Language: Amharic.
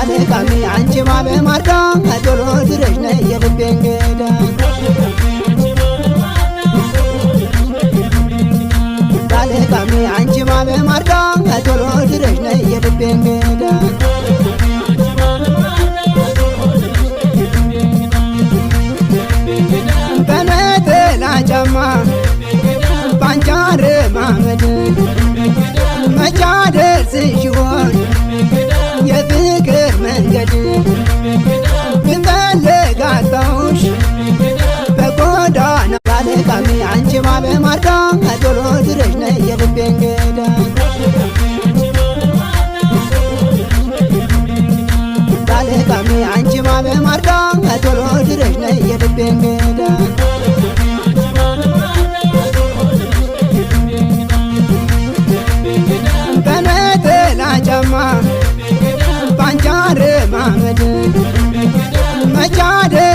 ባለቃሚ አንቺ ባለማርዳ ቶሎ ድረሽ ነይ የልቤ እንግዳ ባለቃሚ አንቺ ባለማርዳ ቶሎ ድረሽ ነይ የልቤ እንግዳ በነጠላ ጫማ ባንቻር ማመድ መቻደር ሲሆን የፍቅር መንገድ ብንፈልግ አጣሁሽ በጎዳና ባለቃሚ አንቺ ባለማርዳ ቶሎ ድረሽ ነይ የልቤ እንግዳ ባለቃሚ አንቺ ባለማርዳ ቶሎ ድረሽ ነይ የልቤ እንግዳ በነጠላ ጫማ ባንቻር ማመድ መቻደር